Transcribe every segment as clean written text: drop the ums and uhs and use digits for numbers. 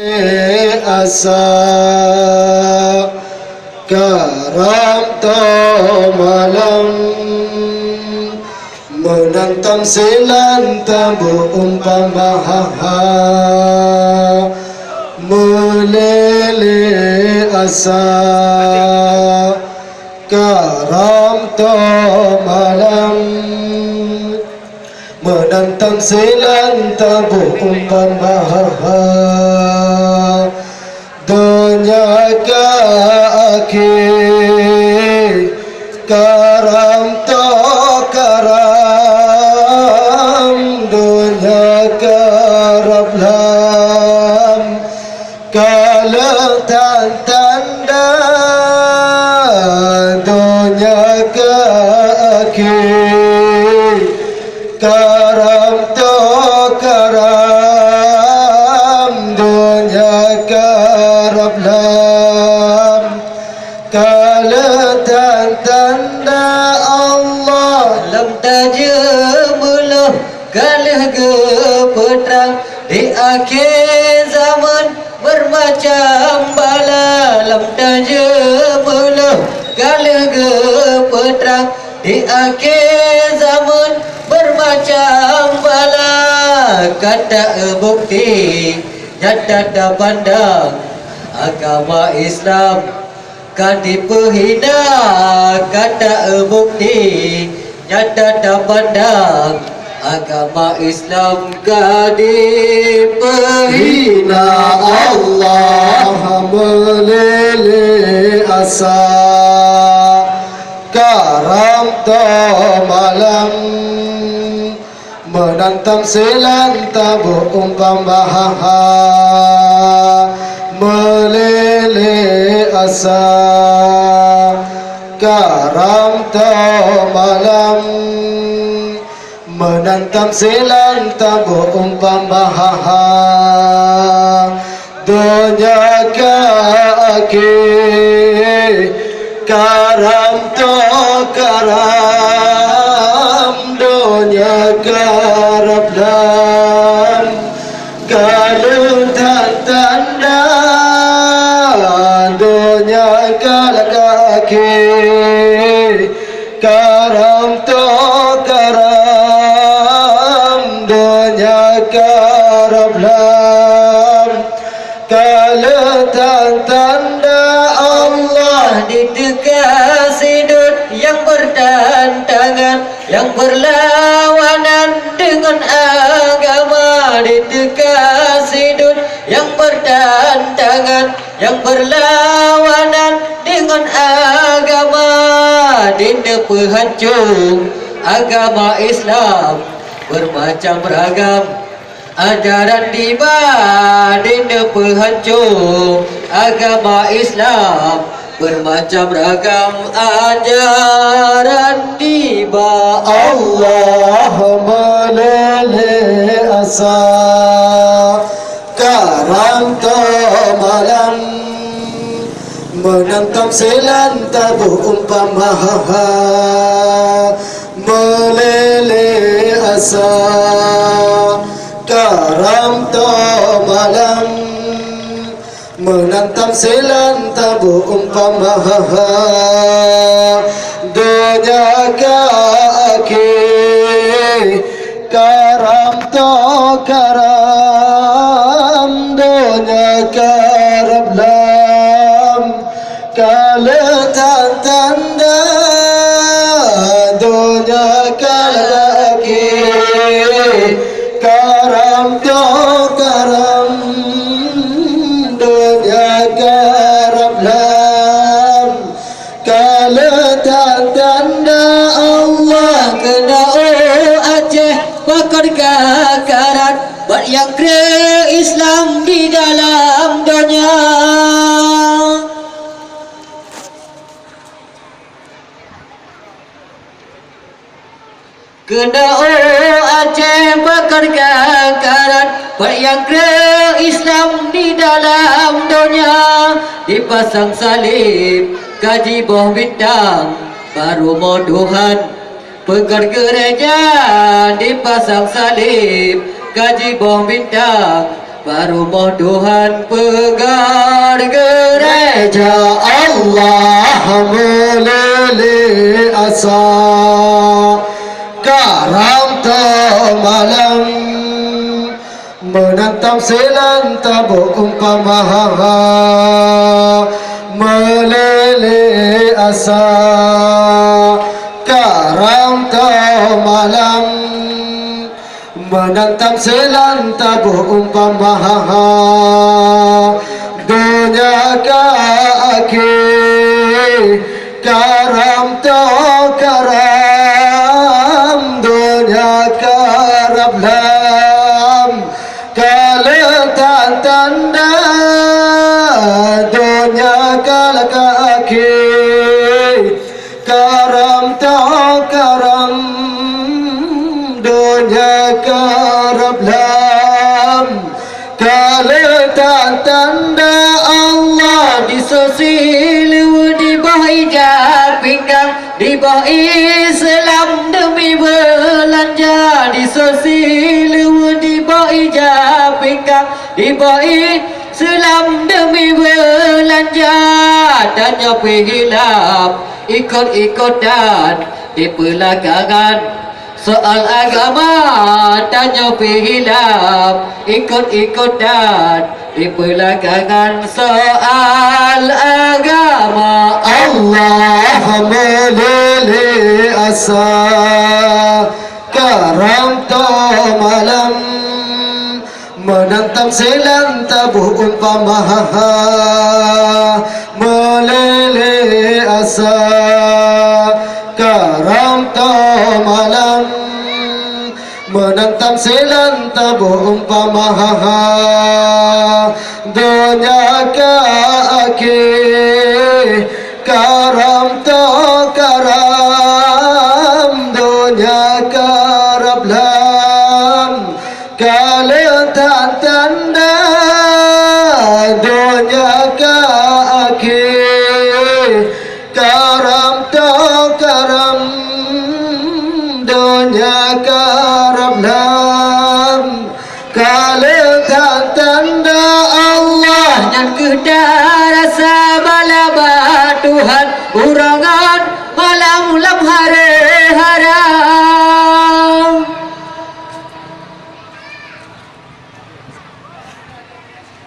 asa karam to malam menantang silan tabu umpama melele asa karam to malam menantang silan tabu umpama dunia ka akhir karam to karam dunia karab lam kalau tanda dunia ka akhir karam to karam dunia karab lam kalau tanda Allah lam tajamuluh kalah gepetrang di akhir zaman bermacam bala lam tajamuluh kalah gepetrang di akhir zaman bermacam bala kata bukti nyata pandang agama Islam kan dipehina kata bukti nyata pandang agama Islam kan dipehina Allah melele asa karam to malam menantang silan tabu umpama melele asa karam to malam menantang silan tabu umpama dunia ka akhir karam to karam dunia karab lam kalau tanda dunia kalak akhir karam to karam dunia karab lam kalau tanda Allah didekat sudut yang bertantangan yang berlawanan dengan agama didekat sudut yang bertantangan yang berlawanan dengan agama dinda penghancur agama Islam bermacam ragam ajaran tiba dinda penghancur agama Islam bermacam ragam ajaran tiba Allah melele asa karam to malam menantang silan tabu umpama melele asa karam to malam menantang silan tabu umpama dunia ka akhir karam to karam dunia karab lam kalau tanda dunia kalak akhir karam to karam dunia karab lam kalau tanda Allah kena Aceh bakar kakarat buat yang kira Islam di dalam dunia kena Aceh bakar kakarat buat yang kira Islam di dalam dunia dipasang salib kaji bawah bintang baru moduhan pegang gereja dipasang salib kaji bawah bintang baru Tuhan pegar gereja Allah meleleh asa karam malam menantang selan tabuk umpama meleleh asa karam malam menantang selan tabuk umpama dunia kaki karam karam dunia karab lam kalatan tanda dunia kaki karam karam dunia karab lam kalatan tanda Allah di sosial di bawah hijab pinggang di bawah Islam demi belanja di sosial di bawah hijab pinggang di bawah Islam demi belanja dan nyopi hilap ikut-ikutan di pelagangan soal agama tanya hilaf ikut-ikutan di pelagangan soal agama Allah meleleh asa karam malam menantang selang tabuh umpama meleleh asa karam malam menantang selan tabuh umpama dunia kaki karam karam dunia karab lam kalatan tanda dunia kaki karam karam dunia karab lam kalatan tanda Allah yang kedarasa balaba Tuhan urangan malam lam hari haram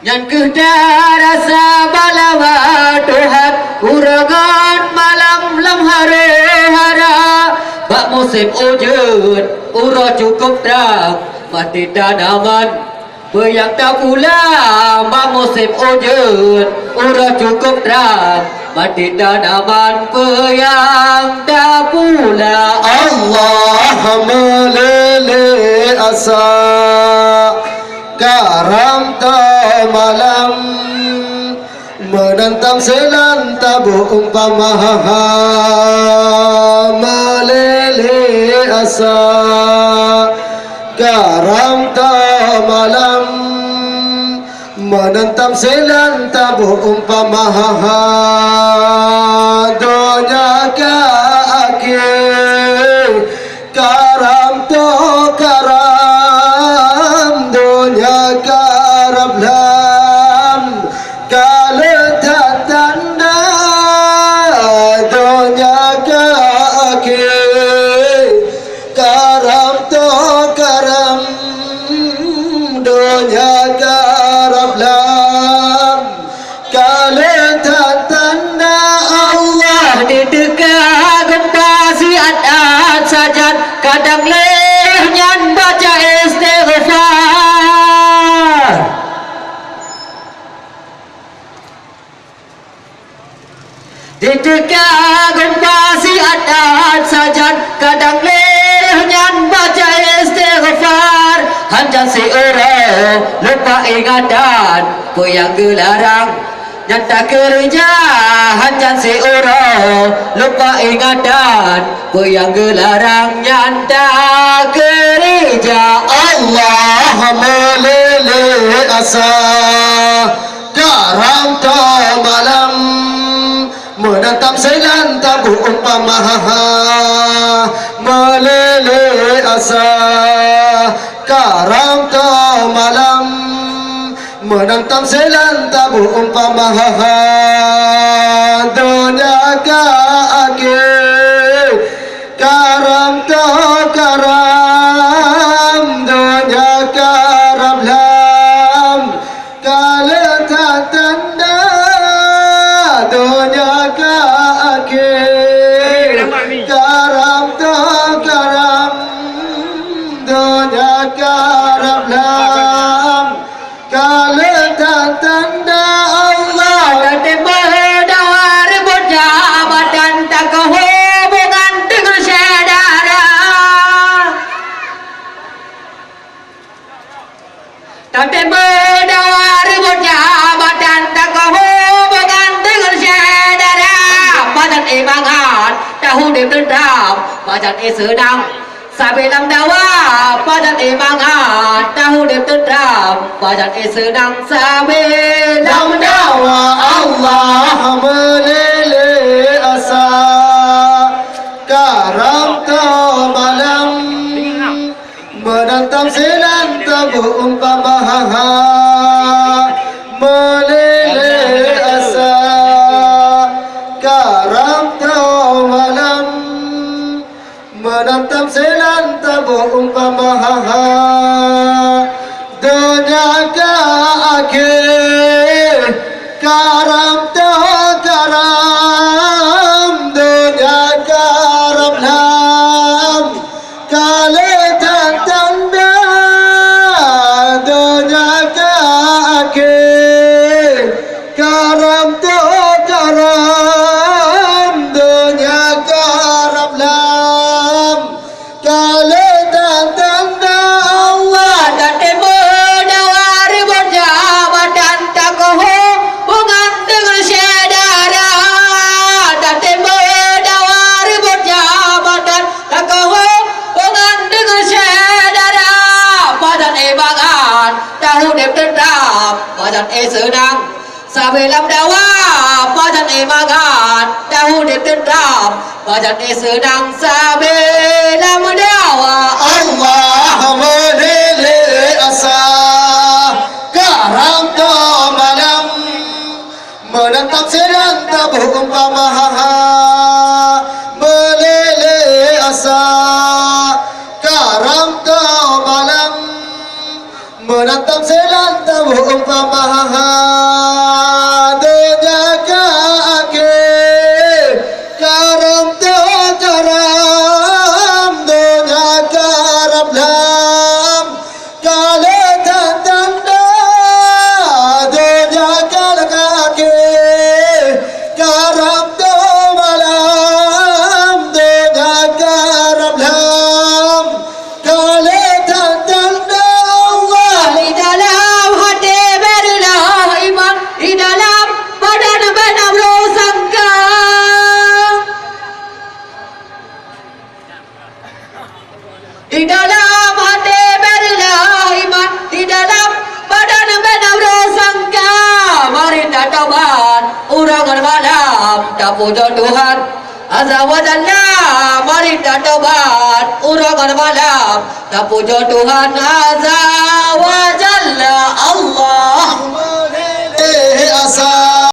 yang kedarasa balaba Tuhan urangan malam lam hari haram bak musim hujan ura cukup terang mati tanaman Bayang tak pulang bak musim hujan ura cukup terang mati tanaman bayang tak pulang Allah meleleh asa karam malam menantang selan tabuh umpama meleleh asa karam malam menantang selan tabuh umpama dunia kaki karam karam dunia karab lam kalatan tanda dunia kaki karam karam dunia karab lam kalatan tanda Allah di dekat gempa siat sajad kadang lehnyan baca istighfar di dekat gempa siat sajad kadang lehnyan baca istighfar hanjan si orang lupa ingatan yang gelarang nyata kerja hanjan si orang lupa ingatan yang gelarang nyata kerja Allah meleleh asa karam malam menatap selan tabuh umpama meleleh asa karam malam menentang selanta buong pamahahan dunia ka akhir karam to karam dunia karam lam kalatan tanda dunia ka akhir karam to karam dunia karam lam kalatan tanda Allah Ada berdawar berjabat dan tak kehubungan dengan saudara. Ada berdawar berjabat dan tak kehubungan dengan saudara. Badan imangan tahu dia tendam, badan sedang Sabilam dawa badan imangan tahu dia tendam, badan sedang sabilam dawa. Allah melele asa karam to malam menantang silang tabu umpamaha melele asa karam to malam menantang silang tabu umpamaha dunia ka akhir karam to karam dunia karam lam kalatan tanda dunia ka akhir karam to karam dunia karam lam kalatan tanda Allah Ada berdawar berjabat dan tak kehubungan dengan saudara. Ada berdawar berjabat dan tak kehubungan dengan saudara. Badan imangan tahu dia tendam, badan sedang sabilam dawa. Badan imangan tahu dia tendam, badan sedang sabilam dawa. Allah melele asa karam to malam menentang silang tabu umpamaha melele asa karam to malam menentang silang tabu umpamaha dunia ka akhir karam to karam dunia karam lam kalatan tanda dunia karam akhir karam to malam dunia karam lam kalatan tanda Allah Di dalam hati berilah iman, di dalam badan benar sangka. Di dalam hati berilah iman, di dalam badan benar sangka. Mari kita taubat, urangan malam, tak puja Tuhan Azza wa Jalla. Mari kita taubat, urangan malam, tak puja Tuhan Azza wa Jalla. Allah melele asa